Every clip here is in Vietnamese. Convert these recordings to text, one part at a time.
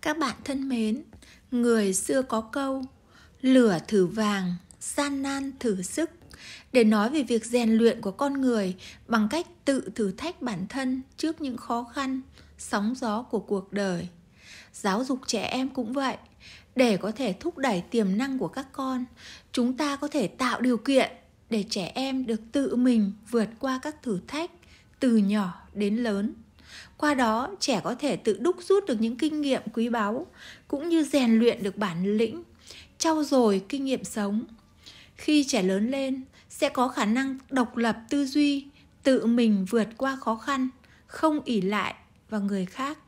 Các bạn thân mến, người xưa có câu lửa thử vàng, gian nan thử sức, để nói về việc rèn luyện của con người bằng cách tự thử thách bản thân trước những khó khăn, sóng gió của cuộc đời. Giáo dục trẻ em cũng vậy. Để có thể thúc đẩy tiềm năng của các con, chúng ta có thể tạo điều kiện để trẻ em được tự mình vượt qua các thử thách từ nhỏ đến lớn. Qua đó, trẻ có thể tự đúc rút được những kinh nghiệm quý báu, cũng như rèn luyện được bản lĩnh, trau dồi kinh nghiệm sống. Khi trẻ lớn lên, sẽ có khả năng độc lập tư duy, tự mình vượt qua khó khăn, không ỷ lại vào người khác.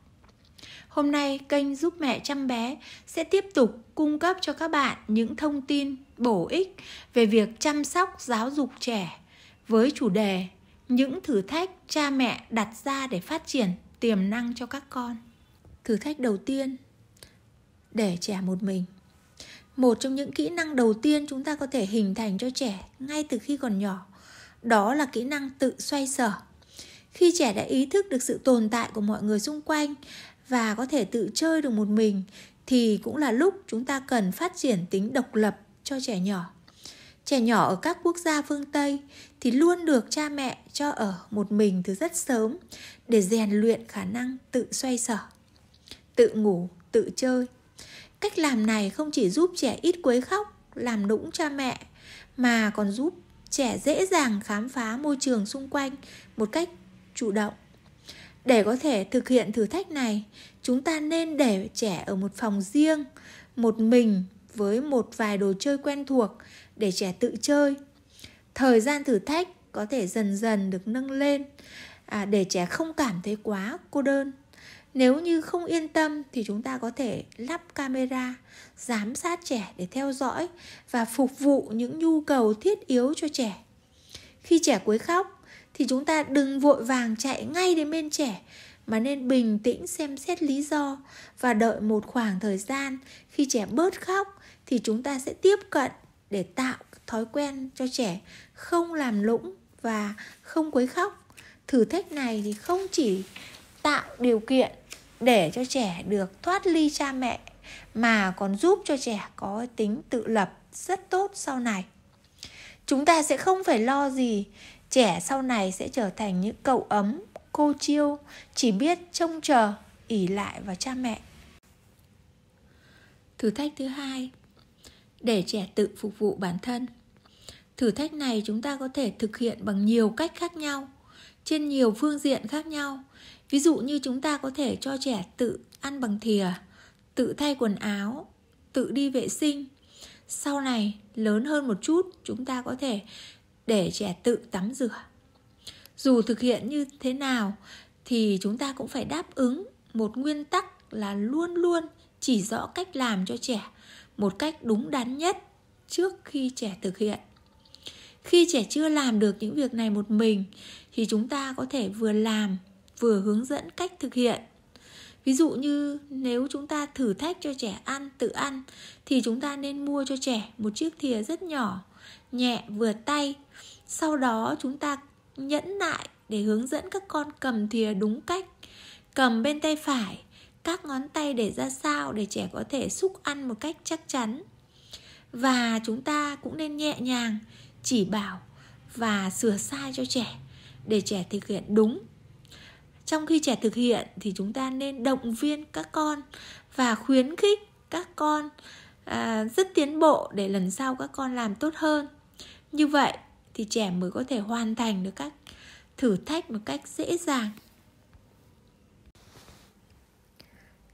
Hôm nay, kênh Giúp Mẹ Chăm Bé sẽ tiếp tục cung cấp cho các bạn những thông tin bổ ích về việc chăm sóc giáo dục trẻ với chủ đề những thử thách cha mẹ đặt ra để phát triển tiềm năng cho các con. Thử thách đầu tiên, để trẻ một mình. Một trong những kỹ năng đầu tiên chúng ta có thể hình thành cho trẻ ngay từ khi còn nhỏ, đó là kỹ năng tự xoay sở. Khi trẻ đã ý thức được sự tồn tại của mọi người xung quanh và có thể tự chơi được một mình, thì cũng là lúc chúng ta cần phát triển tính độc lập cho trẻ nhỏ. Trẻ nhỏ ở các quốc gia phương Tây thì luôn được cha mẹ cho ở một mình từ rất sớm để rèn luyện khả năng tự xoay sở, tự ngủ, tự chơi. Cách làm này không chỉ giúp trẻ ít quấy khóc, làm nũng cha mẹ, mà còn giúp trẻ dễ dàng khám phá môi trường xung quanh một cách chủ động. Để có thể thực hiện thử thách này, chúng ta nên để trẻ ở một phòng riêng, một mình với một vài đồ chơi quen thuộc để trẻ tự chơi. Thời gian thử thách có thể dần dần được nâng lên để trẻ không cảm thấy quá cô đơn. Nếu như không yên tâm thì chúng ta có thể lắp camera giám sát trẻ để theo dõi và phục vụ những nhu cầu thiết yếu cho trẻ. Khi trẻ quấy khóc thì chúng ta đừng vội vàng chạy ngay đến bên trẻ, mà nên bình tĩnh xem xét lý do và đợi một khoảng thời gian. Khi trẻ bớt khóc thì chúng ta sẽ tiếp cận để tạo thói quen cho trẻ không làm nũng và không quấy khóc. Thử thách này thì không chỉ tạo điều kiện để cho trẻ được thoát ly cha mẹ, mà còn giúp cho trẻ có tính tự lập rất tốt sau này. Chúng ta sẽ không phải lo gì trẻ sau này sẽ trở thành những cậu ấm, cô chiêu, chỉ biết trông chờ, ỷ lại vào cha mẹ. Thử thách thứ hai, để trẻ tự phục vụ bản thân. Thử thách này chúng ta có thể thực hiện bằng nhiều cách khác nhau, trên nhiều phương diện khác nhau. Ví dụ như chúng ta có thể cho trẻ tự ăn bằng thìa, tự thay quần áo, tự đi vệ sinh. Sau này lớn hơn một chút, chúng ta có thể để trẻ tự tắm rửa. Dù thực hiện như thế nào thì chúng ta cũng phải đáp ứng một nguyên tắc là luôn luôn chỉ rõ cách làm cho trẻ một cách đúng đắn nhất trước khi trẻ thực hiện. Khi trẻ chưa làm được những việc này một mình thì chúng ta có thể vừa làm vừa hướng dẫn cách thực hiện. Ví dụ như nếu chúng ta thử thách cho trẻ tự ăn thì chúng ta nên mua cho trẻ một chiếc thìa rất nhỏ, nhẹ vừa tay. Sau đó chúng ta nhẫn nại để hướng dẫn các con cầm thìa đúng cách. Cầm bên tay phải, các ngón tay để ra sao để trẻ có thể xúc ăn một cách chắc chắn. Và chúng ta cũng nên nhẹ nhàng chỉ bảo và sửa sai cho trẻ để trẻ thực hiện đúng. Trong khi trẻ thực hiện thì chúng ta nên động viên các con và khuyến khích các con rất tiến bộ để lần sau các con làm tốt hơn. Như vậy thì trẻ mới có thể hoàn thành được các thử thách một cách dễ dàng.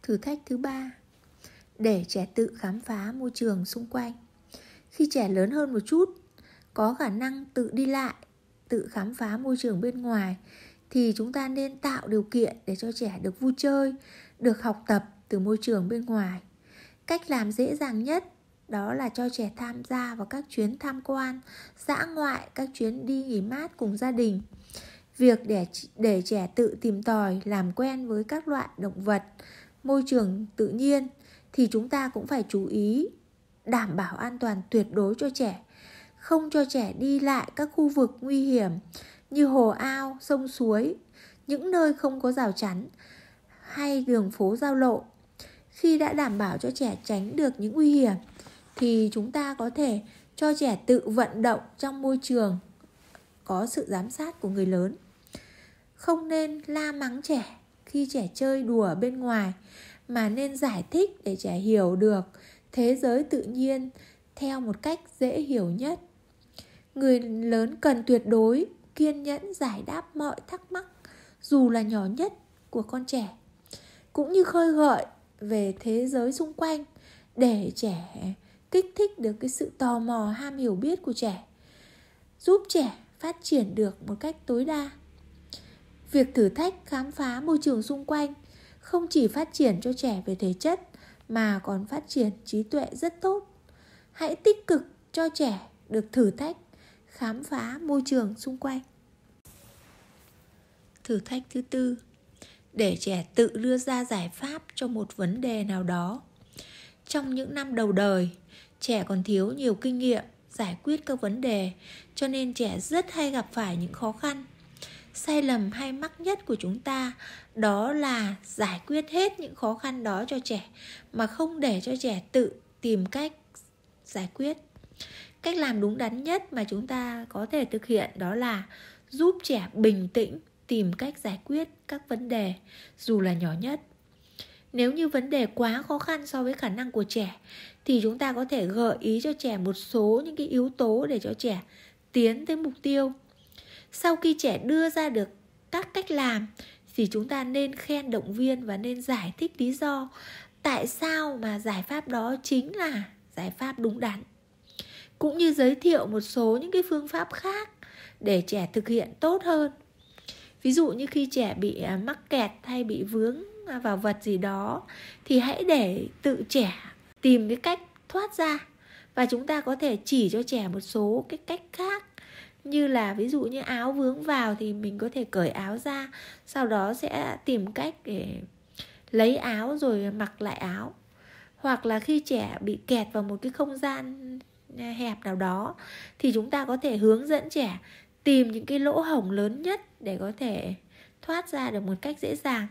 Thử thách thứ ba, để trẻ tự khám phá môi trường xung quanh. Khi trẻ lớn hơn một chút, có khả năng tự đi lại, tự khám phá môi trường bên ngoài, thì chúng ta nên tạo điều kiện để cho trẻ được vui chơi, được học tập từ môi trường bên ngoài. Cách làm dễ dàng nhất đó là cho trẻ tham gia vào các chuyến tham quan, dã ngoại, các chuyến đi nghỉ mát cùng gia đình. Việc để trẻ tự tìm tòi, làm quen với các loại động vật, môi trường tự nhiên thì chúng ta cũng phải chú ý đảm bảo an toàn tuyệt đối cho trẻ. Không cho trẻ đi lại các khu vực nguy hiểm như hồ ao, sông suối, những nơi không có rào chắn hay đường phố giao lộ. Khi đã đảm bảo cho trẻ tránh được những nguy hiểm thì chúng ta có thể cho trẻ tự vận động trong môi trường có sự giám sát của người lớn. Không nên la mắng trẻ khi trẻ chơi đùa bên ngoài, mà nên giải thích để trẻ hiểu được thế giới tự nhiên theo một cách dễ hiểu nhất. Người lớn cần tuyệt đối kiên nhẫn giải đáp mọi thắc mắc, dù là nhỏ nhất, của con trẻ, cũng như khơi gợi về thế giới xung quanh để trẻ kích thích được cái sự tò mò, ham hiểu biết của trẻ, giúp trẻ phát triển được một cách tối đa. Việc thử thách khám phá môi trường xung quanh không chỉ phát triển cho trẻ về thể chất mà còn phát triển trí tuệ rất tốt. Hãy tích cực cho trẻ được thử thách khám phá môi trường xung quanh. Thử thách thứ tư, để trẻ tự đưa ra giải pháp cho một vấn đề nào đó. Trong những năm đầu đời, trẻ còn thiếu nhiều kinh nghiệm giải quyết các vấn đề, cho nên trẻ rất hay gặp phải những khó khăn. Sai lầm hay mắc nhất của chúng ta đó là giải quyết hết những khó khăn đó cho trẻ mà không để cho trẻ tự tìm cách giải quyết. Cách làm đúng đắn nhất mà chúng ta có thể thực hiện đó là giúp trẻ bình tĩnh tìm cách giải quyết các vấn đề dù là nhỏ nhất. Nếu như vấn đề quá khó khăn so với khả năng của trẻ thì chúng ta có thể gợi ý cho trẻ một số những cái yếu tố để cho trẻ tiến tới mục tiêu. Sau khi trẻ đưa ra được các cách làm thì chúng ta nên khen, động viên và nên giải thích lý do tại sao mà giải pháp đó chính là giải pháp đúng đắn, cũng như giới thiệu một số những cái phương pháp khác để trẻ thực hiện tốt hơn. Ví dụ như khi trẻ bị mắc kẹt hay bị vướng vào vật gì đó thì hãy để tự trẻ tìm cái cách thoát ra, và chúng ta có thể chỉ cho trẻ một số cái cách khác, như là ví dụ như áo vướng vào thì mình có thể cởi áo ra, sau đó sẽ tìm cách để lấy áo rồi mặc lại áo. Hoặc là khi trẻ bị kẹt vào một cái không gian hẹp nào đó thì chúng ta có thể hướng dẫn trẻ tìm những cái lỗ hổng lớn nhất để có thể thoát ra được một cách dễ dàng.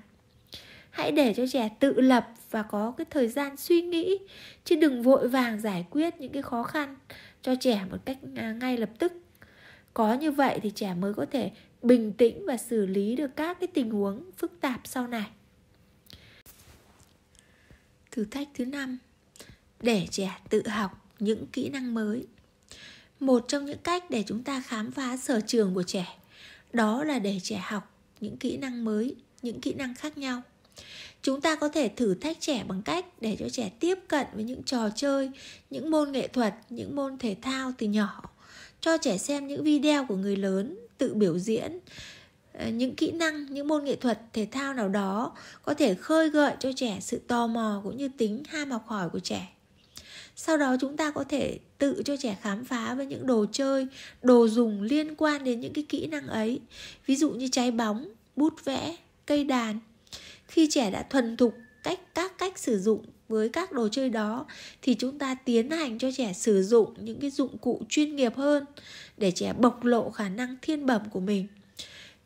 Hãy để cho trẻ tự lập và có cái thời gian suy nghĩ, chứ đừng vội vàng giải quyết những cái khó khăn cho trẻ một cách ngay lập tức. Có như vậy thì trẻ mới có thể bình tĩnh và xử lý được các cái tình huống phức tạp sau này. Thử thách thứ 5, để trẻ tự học những kỹ năng mới. Một trong những cách để chúng ta khám phá sở trường của trẻ đó là để trẻ học những kỹ năng mới, những kỹ năng khác nhau. Chúng ta có thể thử thách trẻ bằng cách để cho trẻ tiếp cận với những trò chơi, những môn nghệ thuật, những môn thể thao từ nhỏ. Cho trẻ xem những video của người lớn tự biểu diễn những kỹ năng, những môn nghệ thuật, thể thao nào đó có thể khơi gợi cho trẻ sự tò mò cũng như tính ham học hỏi của trẻ. Sau đó chúng ta có thể tự cho trẻ khám phá với những đồ chơi, đồ dùng liên quan đến những cái kỹ năng ấy. Ví dụ như trái bóng, bút vẽ, cây đàn. Khi trẻ đã thuần thục các cách sử dụng với các đồ chơi đó thì chúng ta tiến hành cho trẻ sử dụng những cái dụng cụ chuyên nghiệp hơn để trẻ bộc lộ khả năng thiên bẩm của mình.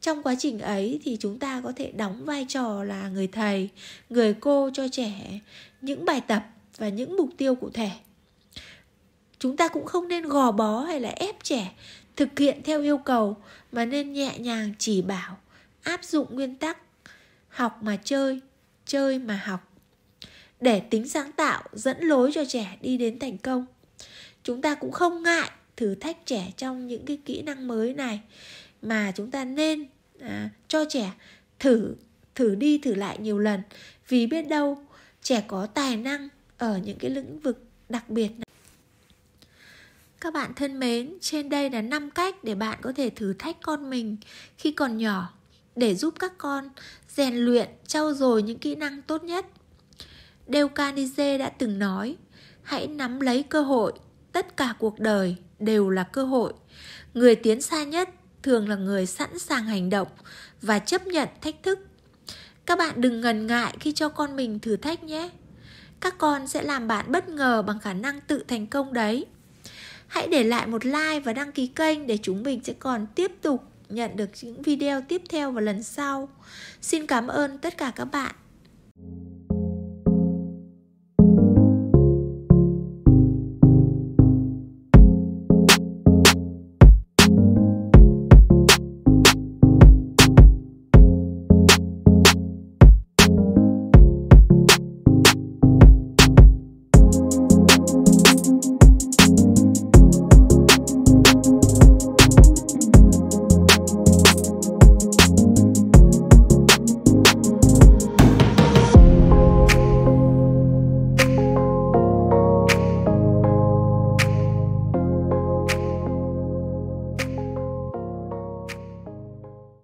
Trong quá trình ấy thì chúng ta có thể đóng vai trò là người thầy, người cô cho trẻ những bài tập và những mục tiêu cụ thể. Chúng ta cũng không nên gò bó hay là ép trẻ thực hiện theo yêu cầu, mà nên nhẹ nhàng chỉ bảo, áp dụng nguyên tắc học mà chơi, chơi mà học, để tính sáng tạo dẫn lối cho trẻ đi đến thành công. Chúng ta cũng không ngại thử thách trẻ trong những cái kỹ năng mới này, mà chúng ta nên cho trẻ thử đi thử lại nhiều lần, vì biết đâu trẻ có tài năng ở những cái lĩnh vực đặc biệt này. Các bạn thân mến, trên đây là 5 cách để bạn có thể thử thách con mình khi còn nhỏ, để giúp các con rèn luyện, trau dồi những kỹ năng tốt nhất. Dale Carnegie đã từng nói, hãy nắm lấy cơ hội, tất cả cuộc đời đều là cơ hội. Người tiến xa nhất thường là người sẵn sàng hành động và chấp nhận thách thức. Các bạn đừng ngần ngại khi cho con mình thử thách nhé. Các con sẽ làm bạn bất ngờ bằng khả năng tự thành công đấy. Hãy để lại một like và đăng ký kênh để chúng mình sẽ còn tiếp tục nhận được những video tiếp theo vào lần sau. Xin cảm ơn tất cả các bạn.